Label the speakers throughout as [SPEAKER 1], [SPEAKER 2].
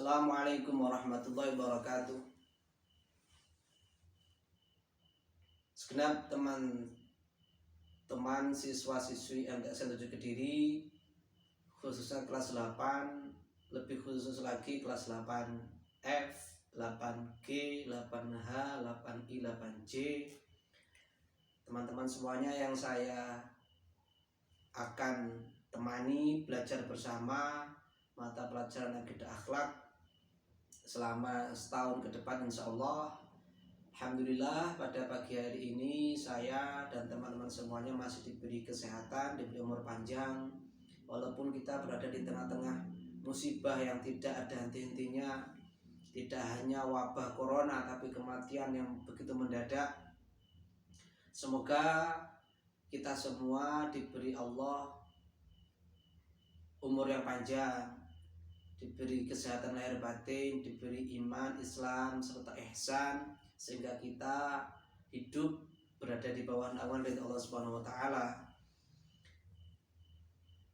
[SPEAKER 1] Assalamualaikum warahmatullahi wabarakatuh. Segenap teman-teman siswa-siswi MTSN 7 Kediri, khususnya kelas 8, lebih khusus lagi kelas 8F, 8G, 8H, 8I, 8J. Teman-teman semuanya yang saya akan temani belajar bersama mata pelajaran akidah akhlak selama setahun ke depan, insya Allah. Alhamdulillah, pada pagi hari ini saya dan teman-teman semuanya masih diberi kesehatan, diberi umur panjang, walaupun kita berada di tengah-tengah musibah yang tidak ada henti-hentinya. Tidak hanya wabah corona, tapi kematian yang begitu mendadak. Semoga kita semua diberi Allah umur yang panjang, diberi kesehatan lahir batin, diberi iman, Islam, serta ihsan, sehingga kita hidup berada di bawah naungan dari Allah Subhanahu wa taala.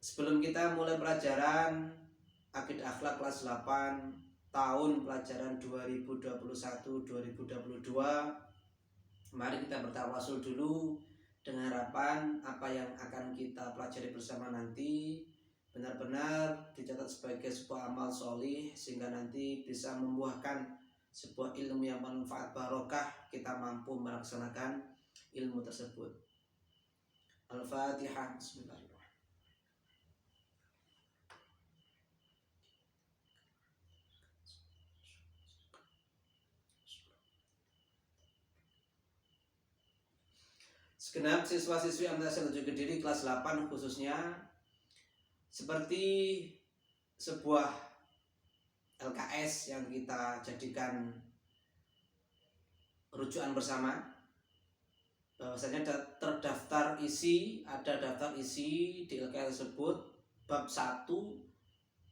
[SPEAKER 1] Sebelum kita mulai pelajaran akidah akhlak kelas 8 tahun pelajaran 2021-2022, mari kita bertawasul dulu dengan harapan apa yang akan kita pelajari bersama nanti benar-benar dicatat sebagai sebuah amal solih, sehingga nanti bisa membuahkan sebuah ilmu yang bermanfaat, barokah, kita mampu melaksanakan ilmu tersebut. Al-Fatihah. Bismillahirrahmanirrahim. Segenap siswa-siswi MTSN 7 Kediri kelas 8 khususnya, seperti sebuah LKS yang kita jadikan rujukan bersama, bahwasanya terdaftar isi, ada daftar isi di LKS tersebut bab 1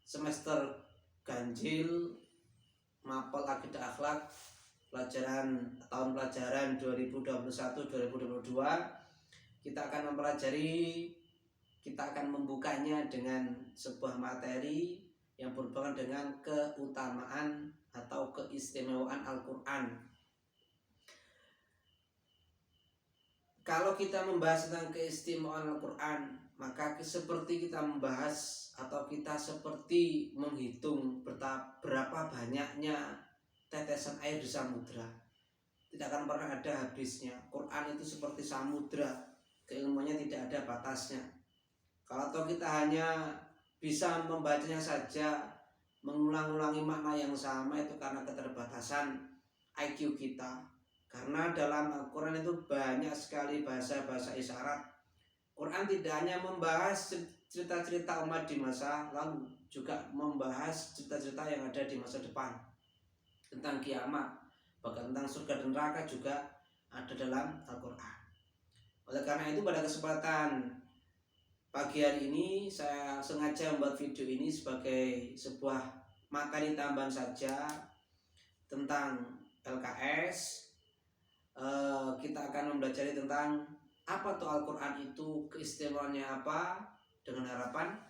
[SPEAKER 1] semester ganjil mapel akidah akhlak tahun pelajaran 2021-2022. Kita akan membukanya dengan sebuah materi yang berhubungan dengan keutamaan atau keistimewaan Al-Quran. Kalau kita membahas tentang keistimewaan Al-Quran, maka seperti kita membahas atau kita seperti menghitung berapa banyaknya tetesan air di samudra. Tidak akan pernah ada habisnya. Quran itu seperti samudra, keilmuannya tidak ada batasnya. Kalau kita hanya bisa membacanya saja, mengulang-ulangi makna yang sama, itu karena keterbatasan IQ kita. Karena dalam Al-Quran itu banyak sekali bahasa-bahasa isyarat. Quran tidak hanya membahas cerita-cerita umat di masa lalu, juga membahas cerita-cerita yang ada di masa depan, tentang kiamat, bahkan tentang surga dan neraka juga ada dalam Al-Quran. Oleh karena itu, pada kesempatan pagi hari ini saya sengaja membuat video ini sebagai sebuah materi tambahan saja tentang LKS. Kita akan mempelajari tentang apa tuh Al-Quran itu, keistimewaannya apa, dengan harapan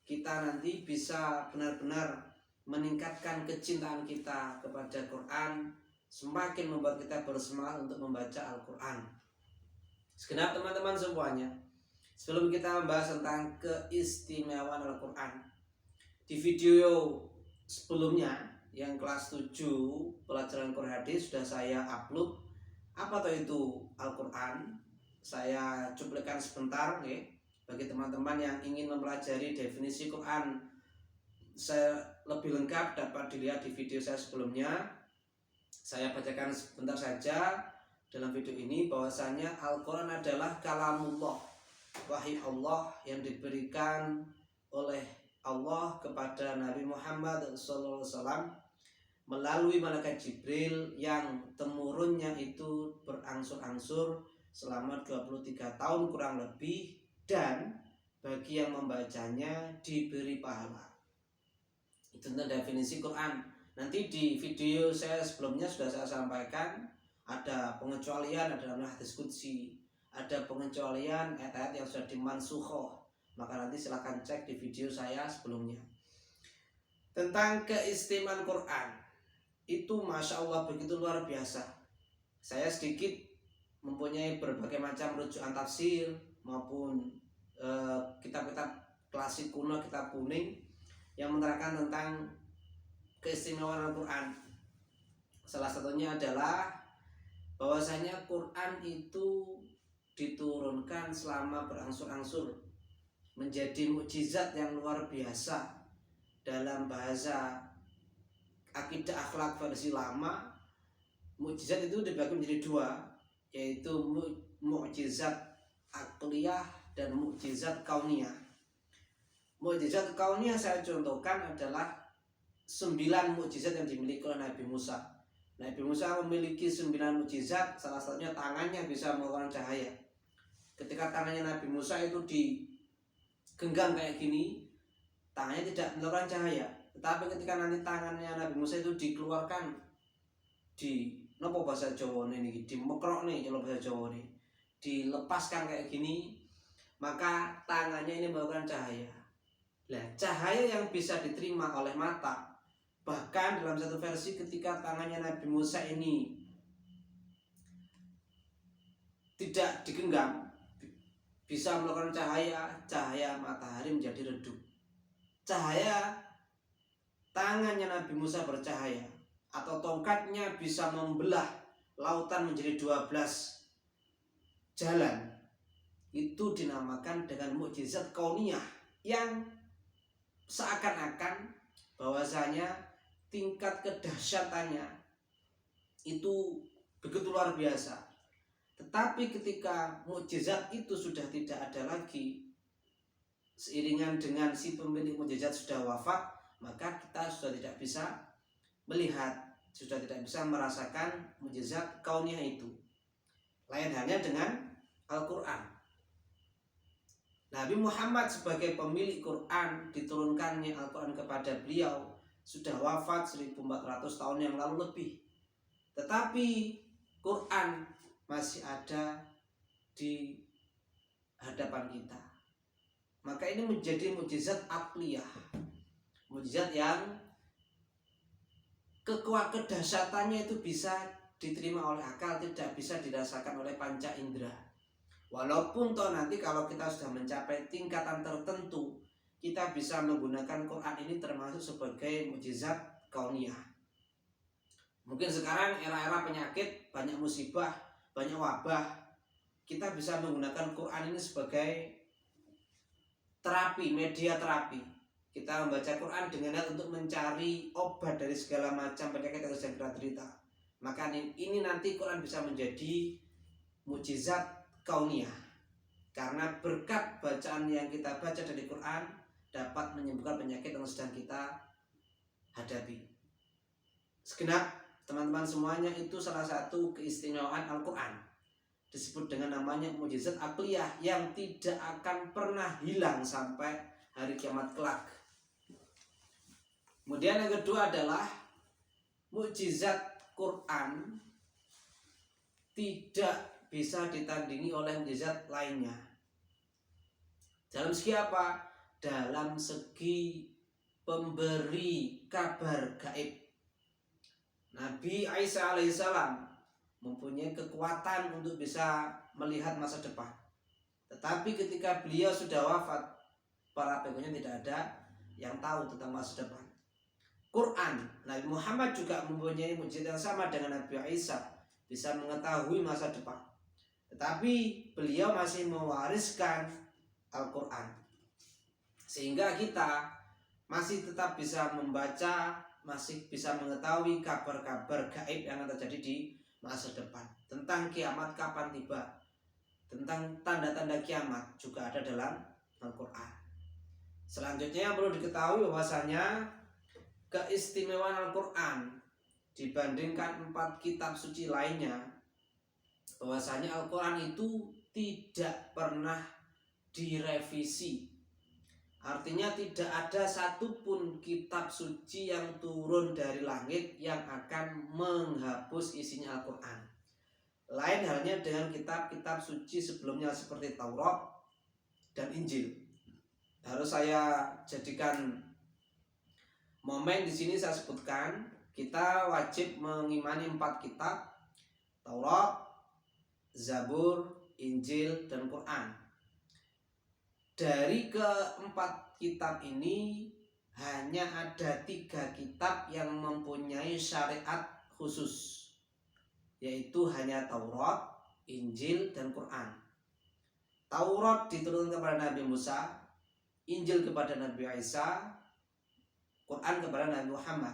[SPEAKER 1] kita nanti bisa benar-benar meningkatkan kecintaan kita kepada Quran, semakin membuat kita bersemangat untuk membaca Al-Quran. Segenap teman-teman semuanya, sebelum kita membahas tentang keistimewaan Al-Quran, di video sebelumnya yang kelas 7 pelajaran Quran hadis sudah saya upload apa itu Al-Quran. Saya cuplikan sebentar bagi teman-teman yang ingin mempelajari definisi Quran saya lebih lengkap, dapat dilihat di video saya sebelumnya. Saya bacakan sebentar saja dalam video ini bahwasanya Al-Quran adalah kalamullah, wahyu Allah yang diberikan oleh Allah kepada Nabi Muhammad SAW melalui malaikat Jibril, yang temurunnya itu berangsur-angsur selama 23 tahun kurang lebih, dan bagi yang membacanya diberi pahala. Itu tentang definisi Quran. Nanti di video saya sebelumnya sudah saya sampaikan, ada pengecualian, ada dalam hadis qudsi, ada pengecualian ayat-ayat yang sudah dimansukhoh. Maka nanti silahkan cek di video saya sebelumnya. tentang keistimewaan Quran itu Masya Allah begitu luar biasa. Saya sedikit mempunyai berbagai macam rujukan tafsir maupun kitab-kitab klasik kuno, kitab kuning yang menerangkan tentang keistimewaan Al-Quran. Salah satunya adalah bahwasanya Quran itu diturunkan selama berangsur-angsur menjadi mukjizat yang luar biasa. Dalam bahasa akidah akhlak versi lama, mukjizat itu dibagi menjadi dua, yaitu mukjizat akliyah dan mukjizat kauniyah. Mukjizat kauniyah saya contohkan adalah 9 mukjizat yang dimiliki oleh Nabi Musa. Nabi Musa memiliki 9 mukjizat, salah satunya tangannya bisa mengeluarkan cahaya. Ketika tangannya Nabi Musa itu digenggam kayak gini, tangannya tidak mengeluarkan cahaya. Tetapi ketika nanti tangannya Nabi Musa itu dikeluarkan di nopo bahasa Jawa ini, di mekrok nih kalau bahasa Jawa nih, dilepaskan kayak gini, maka tangannya ini mengeluarkan cahaya. Nah, cahaya yang bisa diterima oleh mata, bahkan dalam satu versi ketika tangannya Nabi Musa ini tidak digenggam, bisa mengeluarkan cahaya matahari menjadi redup. Cahaya tangannya Nabi Musa bercahaya, atau tongkatnya bisa membelah lautan menjadi 12 jalan. Itu dinamakan dengan mukjizat kauniyah yang seakan-akan bahwasanya tingkat kedahsyatannya itu begitu luar biasa. Tetapi ketika mukjizat itu sudah tidak ada lagi, seiringan dengan si pemilik mukjizat sudah wafat, maka kita sudah tidak bisa melihat, sudah tidak bisa merasakan mukjizat kauniyah itu. Lain halnya dengan Al-Quran. Nabi Muhammad sebagai pemilik Quran, diturunkannya Al-Quran kepada beliau sudah wafat 1400 tahun yang lalu lebih. Tetapi Quran masih ada di hadapan kita. Maka ini menjadi mukjizat akliyah, mukjizat yang kedahsyatannya itu bisa diterima oleh akal, tidak bisa dirasakan oleh panca indera. Walaupun toh nanti kalau kita sudah mencapai tingkatan tertentu, kita bisa menggunakan Quran ini termasuk sebagai mukjizat kauniyah. Mungkin sekarang era-era penyakit, banyak musibah, banyak wabah, kita bisa menggunakan Quran ini sebagai terapi, media terapi. Kita membaca Quran dengan niat untuk mencari obat dari segala macam penyakit yang sedang kita derita. Maka ini nanti Quran bisa menjadi mukjizat kauniyah, karena berkat bacaan yang kita baca dari Quran dapat menyembuhkan penyakit yang sedang kita hadapi. Segenap teman-teman semuanya, itu salah satu keistimewaan Al-Quran, disebut dengan namanya mukjizat akliyah yang tidak akan pernah hilang sampai hari kiamat kelak. Kemudian yang kedua adalah mukjizat Quran tidak bisa ditandingi oleh mukjizat lainnya. Dalam segi apa? Dalam segi pemberi kabar gaib. Nabi Isa alaihissalam mempunyai kekuatan untuk bisa melihat masa depan. Tetapi ketika beliau sudah wafat, para pengikutnya tidak ada yang tahu tentang masa depan. Quran, Nabi Muhammad juga mempunyai mukjizat yang sama dengan Nabi Isa, bisa mengetahui masa depan. Tetapi beliau masih mewariskan Al-Quran, sehingga kita masih tetap bisa membaca, masih bisa mengetahui kabar-kabar gaib yang akan terjadi di masa depan. Tentang kiamat kapan tiba, tentang tanda-tanda kiamat juga ada dalam Al-Quran. Selanjutnya yang perlu diketahui bahwasanya keistimewaan Al-Quran dibandingkan 4 kitab suci lainnya, bahwasanya Al-Quran itu tidak pernah direvisi. Artinya tidak ada satupun kitab suci yang turun dari langit yang akan menghapus isinya Al-Quran. Lain halnya dengan kitab-kitab suci sebelumnya seperti Taurat dan Injil. Harus saya jadikan momen di sini saya sebutkan kita wajib mengimani 4 kitab: Taurat, Zabur, Injil, dan Quran. Dari keempat kitab ini hanya ada 3 kitab yang mempunyai syariat khusus, yaitu hanya Taurat, Injil, dan Quran. Taurat diturunkan kepada Nabi Musa, Injil kepada Nabi Isa, Quran kepada Nabi Muhammad.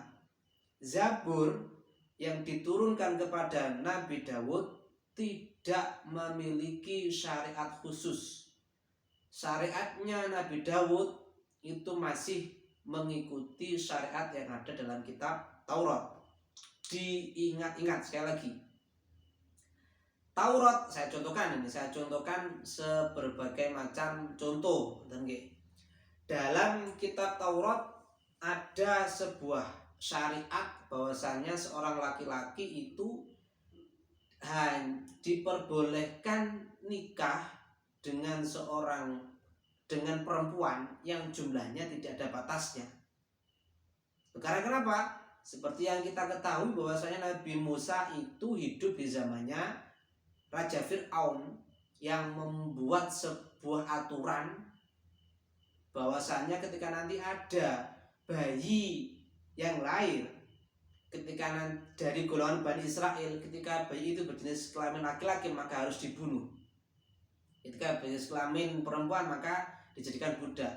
[SPEAKER 1] Zabur yang diturunkan kepada Nabi Daud tidak memiliki syariat khusus. Syariatnya Nabi Daud itu masih mengikuti syariat yang ada dalam kitab Taurat. Diingat-ingat sekali lagi. Taurat saya contohkan seberbagai macam contoh. Dalam kitab Taurat ada sebuah syariat bahwasanya seorang laki-laki itu diperbolehkan nikah dengan perempuan yang jumlahnya tidak ada batasnya. Karena kenapa? Seperti yang kita ketahui bahwasanya Nabi Musa itu hidup di zamannya Raja Fir'aun yang membuat sebuah aturan bahwasanya ketika nanti ada bayi yang lahir dari golongan Bani Israel, ketika bayi itu berjenis kelamin laki-laki maka harus dibunuh. Ketika berjenis kelamin perempuan maka dijadikan budak.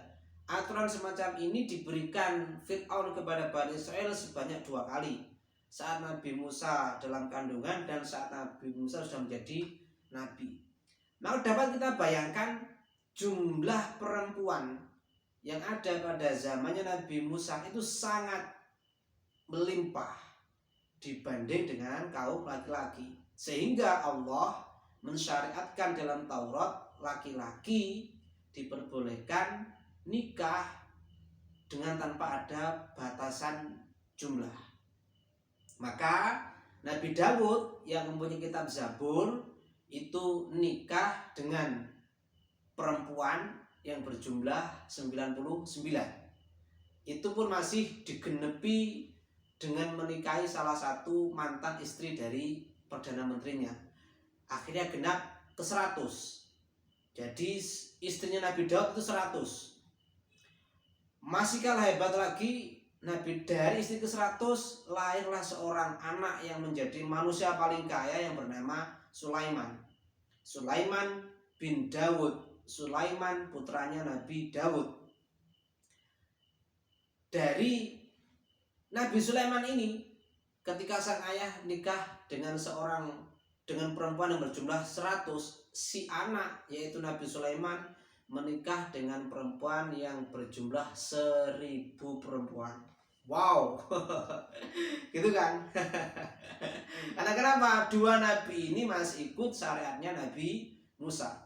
[SPEAKER 1] Aturan semacam ini diberikan Fir'aun kepada Bani Israel sebanyak 2 kali. Saat Nabi Musa dalam kandungan dan saat Nabi Musa sudah menjadi nabi. Maka dapat kita bayangkan jumlah perempuan yang ada pada zamannya Nabi Musa itu sangat melimpah dibanding dengan kaum laki-laki, sehingga Allah mensyariatkan dalam Taurat laki-laki diperbolehkan nikah dengan tanpa ada batasan jumlah. Maka Nabi Daud yang mempunyai kitab Zabur itu nikah dengan perempuan yang berjumlah 99. Itu pun masih digenepi dengan menikahi salah satu mantan istri dari Perdana Menterinya. Akhirnya genap ke 100. Jadi istrinya Nabi Daud itu 100. Masih kalah hebat lagi, Nabi dari istri ke 100 lahirlah seorang anak yang menjadi manusia paling kaya yang bernama Sulaiman. Sulaiman bin Daud. Sulaiman putranya Nabi Daud. Dari Nabi Sulaiman ini, ketika sang ayah nikah dengan perempuan yang berjumlah 100, si anak yaitu Nabi Sulaiman menikah dengan perempuan yang berjumlah 1000 perempuan. Wow. Gitu kan? Karena kenapa? 2 nabi ini masih ikut syariatnya Nabi Musa.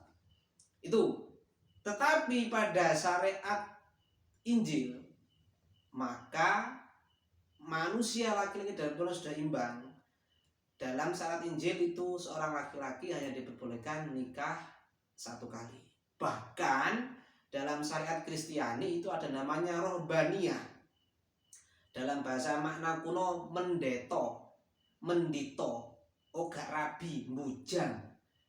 [SPEAKER 1] Itu. Tetapi pada syariat Injil maka manusia laki-laki dan perempuan sudah imbang. Dalam syariat Injil itu seorang laki-laki hanya diperbolehkan nikah 1 kali. Bahkan dalam syariat Kristiani itu ada namanya rohbaniyah. Dalam bahasa makna kuno mendito, ogak rabi, mujang.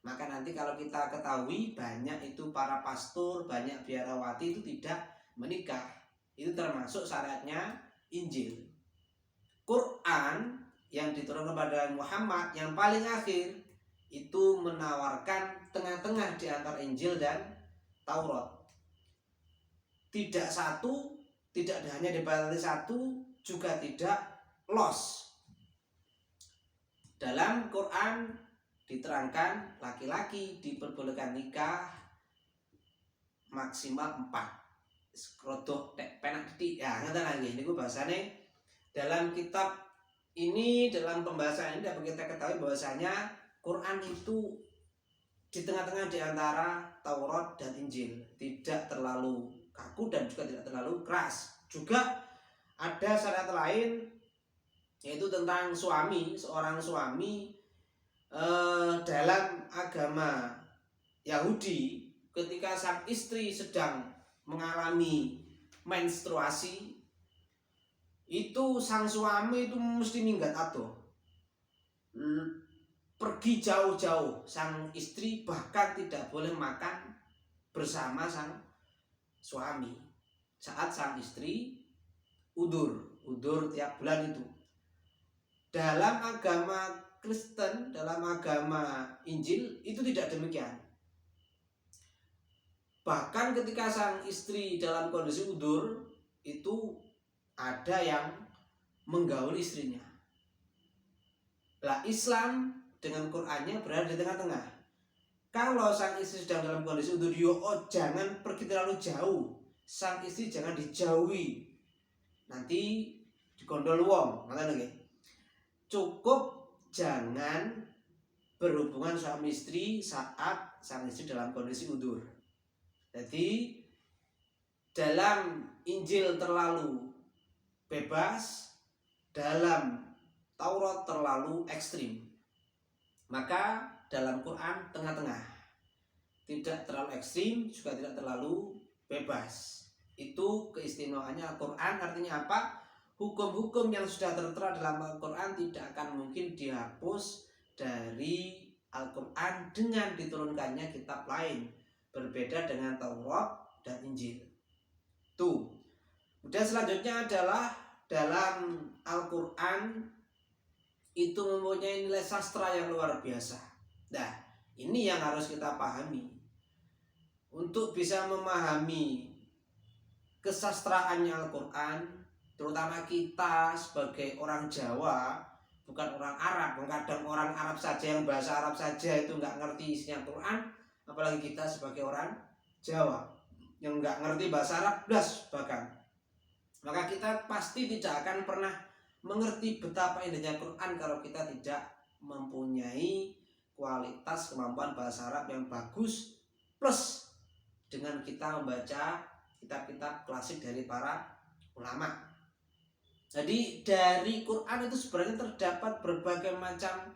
[SPEAKER 1] Maka nanti kalau kita ketahui banyak itu para pastor, banyak biarawati itu tidak menikah. Itu termasuk syariatnya Injil. Quran yang diturunkan kepada Muhammad yang paling akhir itu menawarkan tengah-tengah di antara Injil dan Taurat. Tidak hanya dibatasi 1, juga tidak lost. Dalam Quran diterangkan laki-laki diperbolehkan nikah maksimal 4. Rodok penak titik ya, ngeten lagi niku bahasane dalam kitab ini, dalam pembahasan ini dapat kita ketahui bahwasanya Quran itu di tengah-tengah di antara Taurat dan Injil, tidak terlalu kaku dan juga tidak terlalu keras. Juga ada syariat lain yaitu tentang seorang suami dalam agama Yahudi, ketika sang istri sedang mengalami menstruasi itu sang suami itu mesti minggat atuh, pergi jauh-jauh. Sang istri bahkan tidak boleh makan bersama sang suami saat sang istri udur tiap bulan itu. Dalam agama Kristen, dalam agama Injil itu tidak demikian. Bahkan ketika sang istri dalam kondisi udur, itu ada yang menggaul istrinya. Lah Islam dengan Qur'annya berada di tengah-tengah. Kalau sang istri sedang dalam kondisi udur, jangan pergi terlalu jauh. Sang istri jangan dijauhi, nanti dikondol wong. Cukup jangan berhubungan suami istri saat sang istri dalam kondisi udur. Jadi dalam Injil terlalu bebas, dalam Taurat terlalu ekstrim. Maka dalam Quran tengah-tengah, tidak terlalu ekstrim juga tidak terlalu bebas. Itu keistimewaannya Al-Quran. Artinya apa? Hukum-hukum yang sudah tertera dalam Al-Quran tidak akan mungkin dihapus dari Al-Quran dengan diturunkannya kitab lain, berbeda dengan Taurat dan Injil. Tuh. Kemudian selanjutnya adalah dalam Al-Quran itu mempunyai nilai sastra yang luar biasa. Nah, ini yang harus kita pahami. Untuk bisa memahami kesastraannya Al-Quran, terutama kita sebagai orang Jawa, bukan orang Arab. Kadang orang Arab saja, yang bahasa Arab saja itu nggak ngerti isinya Al-Quran, apalagi kita sebagai orang Jawa yang nggak ngerti bahasa Arab bahkan. Maka kita pasti tidak akan pernah mengerti betapa indahnya Quran kalau kita tidak mempunyai kualitas kemampuan bahasa Arab yang bagus, plus dengan kita membaca kitab-kitab klasik dari para ulama. Jadi dari Quran itu sebenarnya terdapat berbagai macam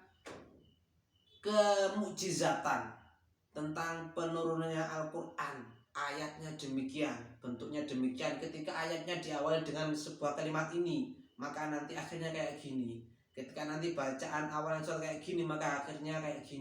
[SPEAKER 1] kemukjizatan tentang penurunannya Al-Quran. Ayatnya demikian, bentuknya demikian. Ketika ayatnya diawali dengan sebuah kalimat ini, maka nanti akhirnya kayak gini. Ketika nanti bacaan awalnya kayak gini, maka akhirnya kayak gini.